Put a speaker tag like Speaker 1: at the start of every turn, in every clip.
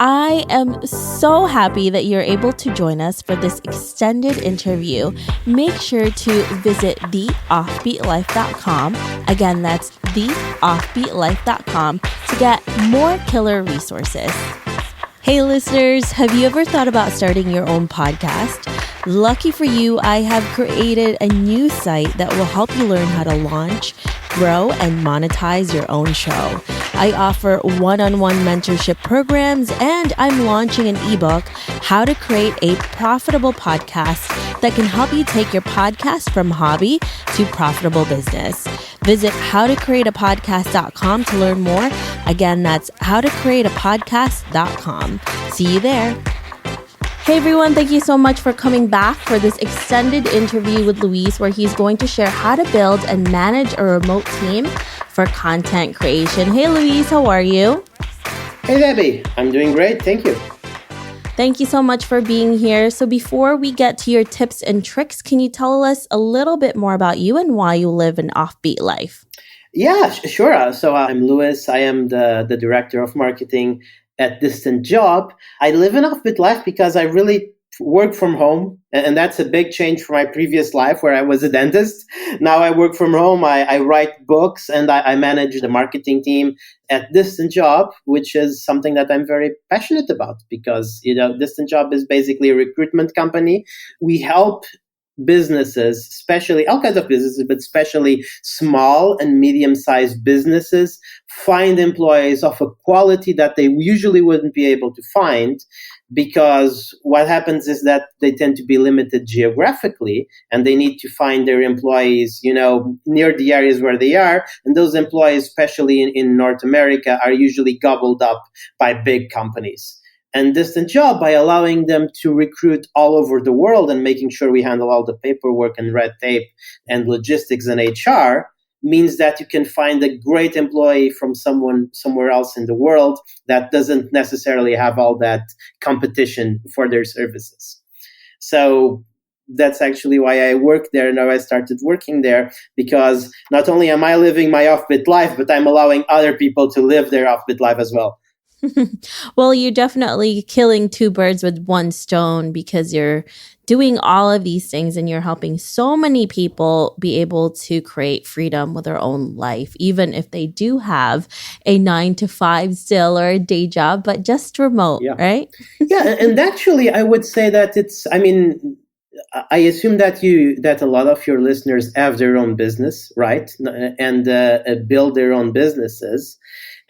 Speaker 1: I am so happy that you're able to join us for this extended interview. Make sure to visit theoffbeatlife.com. Again, that's theoffbeatlife.com to get more killer resources. Hey listeners, have you ever thought about starting your own podcast? Lucky for you, I have created a new site that will help you learn how to launch, grow, and monetize your own show. I offer one-on-one mentorship programs, and I'm launching an ebook, How to Create a Profitable Podcast, that can help you take your podcast from hobby to profitable business. Visit howtocreateapodcast.com to learn more. Again, that's howtocreateapodcast.com. See you there. Hey everyone, thank you so much for coming back for this extended interview with Luis, where he's going to share how to build and manage a remote team for content creation. Hey Luis, how are you?
Speaker 2: Hey Debbie, I'm doing great, thank you.
Speaker 1: Thank you so much for being here. So before we get to your tips and tricks, can you tell us a little bit more about you and why you live an offbeat life?
Speaker 2: Yeah, sure. So I'm Luis. I am the director of marketing at Distant Job. I live an offbeat life because I really work from home. And that's a big change from my previous life where I was a dentist. Now I work from home. I write books and I manage the marketing team at Distant Job, which is something that I'm very passionate about because, Distant Job is basically a recruitment company. We help businesses, especially all kinds of businesses, but especially small and medium-sized businesses, find employees of a quality that they usually wouldn't be able to find, because what happens is that they tend to be limited geographically and they need to find their employees, near the areas where they are. And those employees, especially in North America, are usually gobbled up by big companies. And Distant Job, by allowing them to recruit all over the world and making sure we handle all the paperwork and red tape and logistics and HR, means that you can find a great employee from someone somewhere else in the world that doesn't necessarily have all that competition for their services. So that's actually why I work there. Now I started working there because not only am I living my offbeat life, but I'm allowing other people to live their offbeat life as well.
Speaker 1: Well, you're definitely killing two birds with one stone because you're doing all of these things and you're helping so many people be able to create freedom with their own life, even if they do have a 9-to-5 still or a day job, but just remote, right?
Speaker 2: Yeah, and actually, I would say that I assume that a lot of your listeners have their own business, right? And build their own businesses.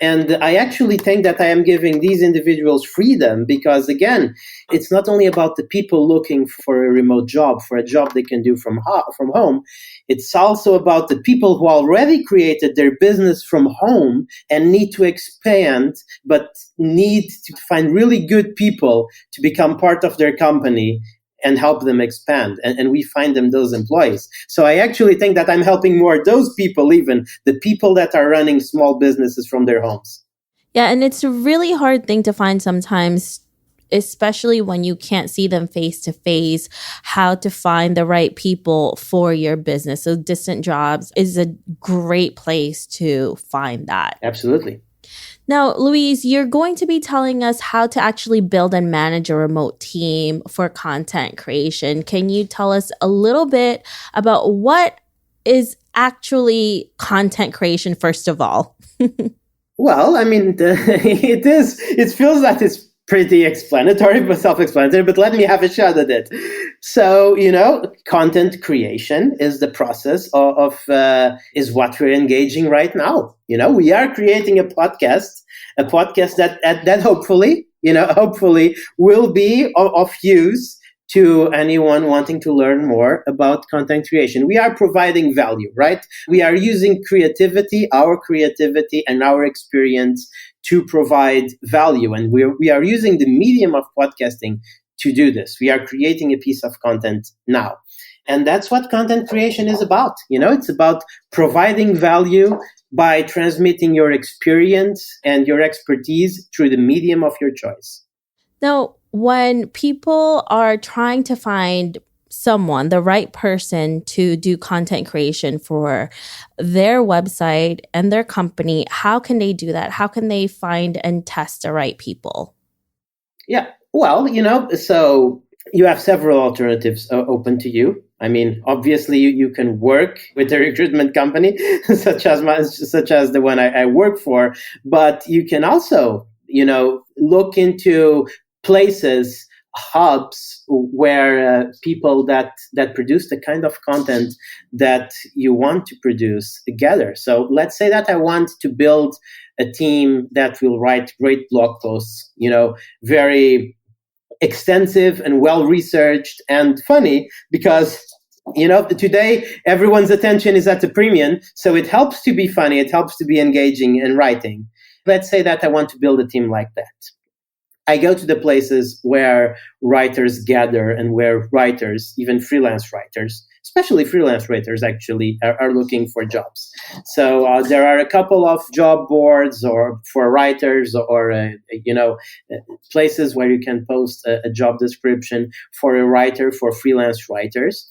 Speaker 2: And I actually think that I am giving these individuals freedom because, again, it's not only about the people looking for a remote job, for a job they can do from home. It's also about the people who already created their business from home and need to expand, but need to find really good people to become part of their company and help them expand. And we find them those employees. So I actually think that I'm helping more those people, even the people that are running small businesses from their homes.
Speaker 1: Yeah, and it's a really hard thing to find sometimes, especially when you can't see them face to face, how to find the right people for your business. So Distant Jobs is a great place to find that.
Speaker 2: Absolutely.
Speaker 1: Now, Luis, you're going to be telling us how to actually build and manage a remote team for content creation. Can you tell us a little bit about what is actually content creation, first of all?
Speaker 2: Well, it feels that it's pretty explanatory, but self-explanatory, but let me have a shot at it. So, content creation is the process is what we're engaging right now. We are creating a podcast that hopefully will be of use to anyone wanting to learn more about content creation. We are providing value, right? We are using our creativity and our experience to provide value. And we are using the medium of podcasting to do this. We are creating a piece of content now. And that's what content creation is about. It's about providing value by transmitting your experience and your expertise through the medium of your choice.
Speaker 1: Now, when people are trying to find someone, the right person to do content creation for their website and their company, how can they do that? How can they find and test the right people?
Speaker 2: Yeah. Well, so you have several alternatives open to you. I mean, obviously, you can work with a recruitment company such as the one I work for, but you can also, look into places, hubs where people that produce the kind of content that you want to produce gather. So let's say that I want to build a team that will write great blog posts, very extensive and well researched and funny, because today everyone's attention is at the premium, so it helps to be funny, it helps to be engaging in writing. Let's say that I want to build a team like that. I go to the places where writers gather and where writers, even freelance writers, especially freelance writers, actually are looking for jobs. So there are a couple of job boards or for writers, or places where you can post a job description for a writer, for freelance writers.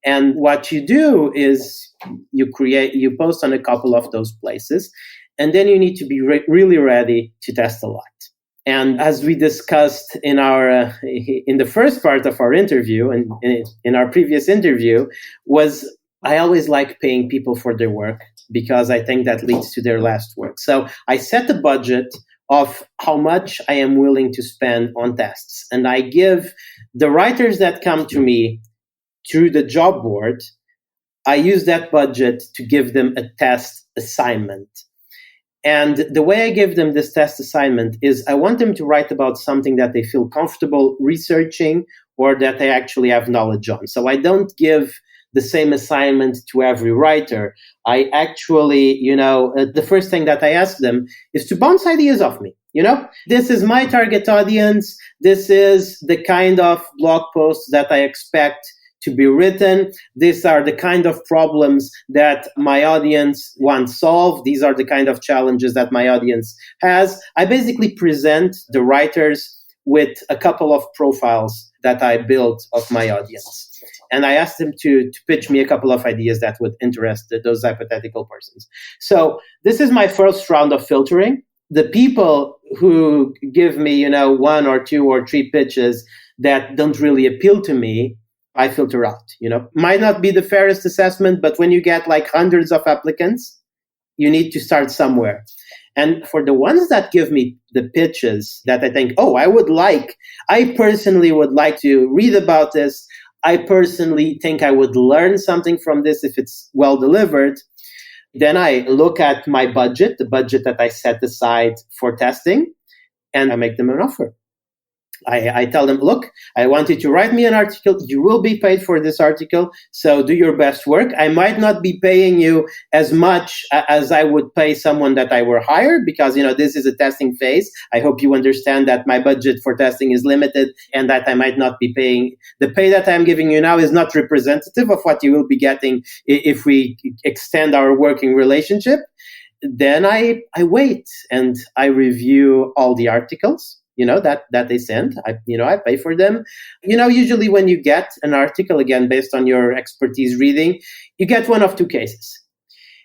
Speaker 2: And what you do is you post on a couple of those places, and then you need to be really ready to test a lot. And as we discussed in in the first part of our interview, and in our previous interview, was I always like paying people for their work, because I think that leads to their last work. So I set a budget of how much I am willing to spend on tests, and I give the writers that come to me through the job board, I use that budget to give them a test assignment. And the way I give them this test assignment is I want them to write about something that they feel comfortable researching or that they actually have knowledge on. So I don't give the same assignment to every writer. I actually, the first thing that I ask them is to bounce ideas off me. This is my target audience. This is the kind of blog posts that I expect to be written. These are the kind of problems that my audience wants solved. These are the kind of challenges that my audience has. I basically present the writers with a couple of profiles that I built of my audience. And I asked them to pitch me a couple of ideas that would interest those hypothetical persons. So this is my first round of filtering. The people who give me, one or two or three pitches that don't really appeal to me, I filter out. Might not be the fairest assessment, but when you get like hundreds of applicants, you need to start somewhere. And for the ones that give me the pitches that I think, I personally would like to read about this. I personally think I would learn something from this if it's well delivered. Then I look at my budget, the budget that I set aside for testing, and I make them an offer. I tell them, look, I want you to write me an article. You will be paid for this article, so do your best work. I might not be paying you as much as I would pay someone that I were hired, because, this is a testing phase. I hope you understand that my budget for testing is limited and that I might not be paying. The pay that I'm giving you now is not representative of what you will be getting if we extend our working relationship. Then I wait and I review all the articles that they send. I pay for them. Usually when you get an article, again, based on your expertise reading, you get one of two cases.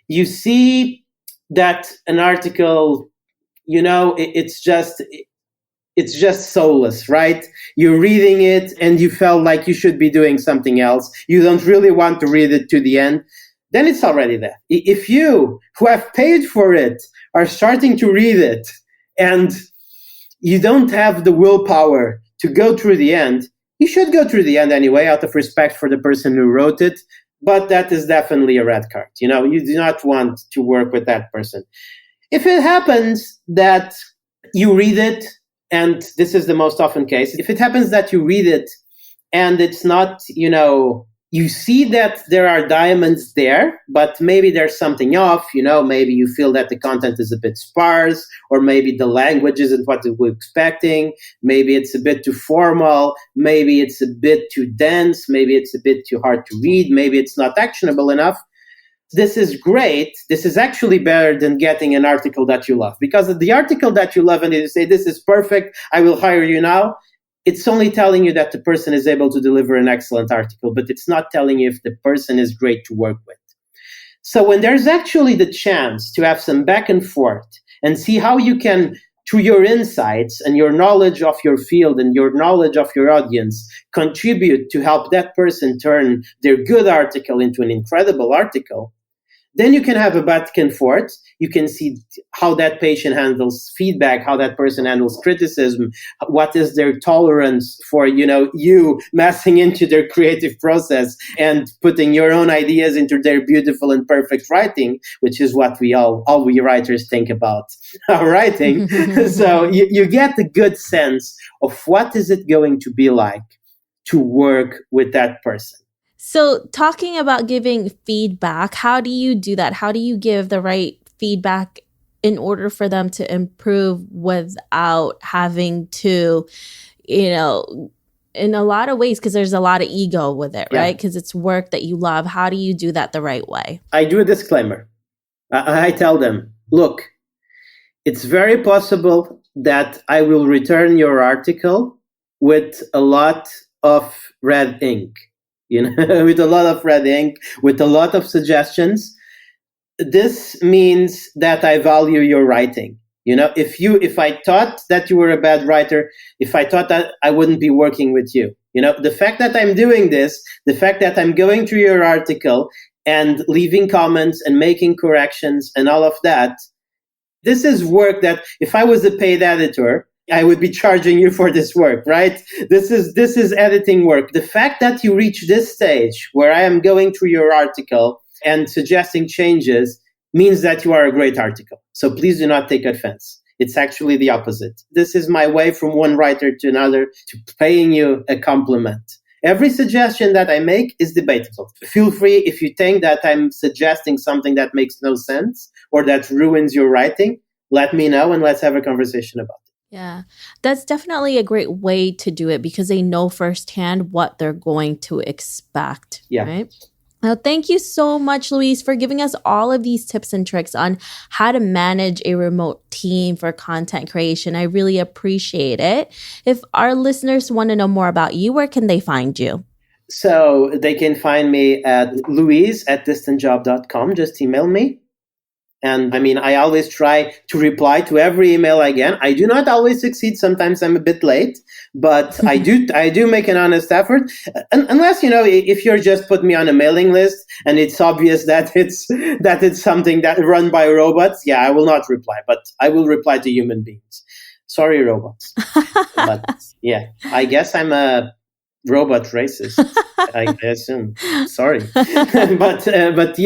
Speaker 2: You see that an article, it's just soulless, right? You're reading it and you felt like you should be doing something else. You don't really want to read it to the end. Then it's already there. If you, who have paid for it, are starting to read it and you don't have the willpower to go through the end, you should go through the end anyway, out of respect for the person who wrote it. But that is definitely a red card. You do not want to work with that person. If it happens that you read it, and this is the most often case, if it happens that you read it and it's not, you see that there are diamonds there, but maybe there's something off, maybe you feel that the content is a bit sparse, or maybe the language isn't what we're expecting, maybe it's a bit too formal, maybe it's a bit too dense, maybe it's a bit too hard to read, maybe it's not actionable enough. This is great. This is actually better than getting an article that you love, because the article that you love and you say, this is perfect, I will hire you now, it's only telling you that the person is able to deliver an excellent article, but it's not telling you if the person is great to work with. So when there's actually the chance to have some back and forth and see how you can through your insights and your knowledge of your field and your knowledge of your audience, contribute to help that person turn their good article into an incredible article, then you can have a back and forth. You can see how that patient handles feedback, how that person handles criticism, what is their tolerance for, you messing into their creative process and putting your own ideas into their beautiful and perfect writing, which is what all we writers think about our writing. So you get a good sense of what is it going to be like to work with that person.
Speaker 1: So talking about giving feedback, how do you do that? How do you give the right feedback in order for them to improve without having to, in a lot of ways, because there's a lot of ego with it, right? Because it's work that you love. How do you do that the right way?
Speaker 2: I do a disclaimer. I tell them, look, it's very possible that I will return your article with a lot of red ink. With a lot of red ink, with a lot of suggestions. This means that I value your writing. If I thought that you were a bad writer, if I thought that, I wouldn't be working with you. The fact that I'm doing this, the fact that I'm going through your article and leaving comments and making corrections and all of that, this is work that if I was a paid editor, I would be charging you for this work, right? This is editing work. The fact that you reach this stage where I am going through your article and suggesting changes means that you are a great article. So please do not take offense. It's actually the opposite. This is my way from one writer to another to paying you a compliment. Every suggestion that I make is debatable. Feel free, if you think that I'm suggesting something that makes no sense or that ruins your writing, let me know and let's have a conversation about it.
Speaker 1: Yeah, that's definitely a great way to do it because they know firsthand what they're going to expect.
Speaker 2: Yeah.
Speaker 1: Right? Now, thank you so much, Luis, for giving us all of these tips and tricks on how to manage a remote team for content creation. I really appreciate it. If our listeners want to know more about you, where can they find you?
Speaker 2: So they can find me at luis@distantjob.com. Just email me. And I always try to reply to every email I get. I do not always succeed. Sometimes I'm a bit late, but I do make an honest effort. Unless, if you're just put me on a mailing list and it's obvious that it's something that run by robots, I will not reply, but I will reply to human beings. Sorry, robots. But I guess I'm a robot racist, I assume. Sorry. but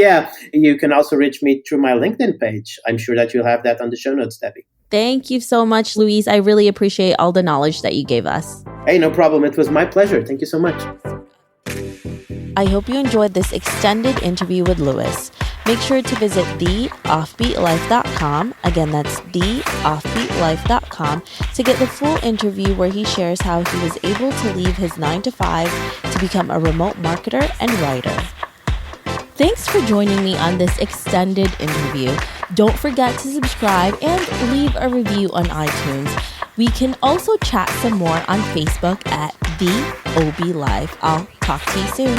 Speaker 2: you can also reach me through my LinkedIn page. I'm sure that you'll have that on the show notes, Debbie.
Speaker 1: Thank you so much, Luis. I really appreciate all the knowledge that you gave us.
Speaker 2: Hey, no problem. It was my pleasure. Thank you so much.
Speaker 1: I hope you enjoyed this extended interview with Luis. Make sure to visit theoffbeatlife.com. Again, that's theoffbeatlife.com to get the full interview where he shares how he was able to leave his 9-to-5 to become a remote marketer and writer. Thanks for joining me on this extended interview. Don't forget to subscribe and leave a review on iTunes. We can also chat some more on Facebook at The OB Life. I'll talk to you soon.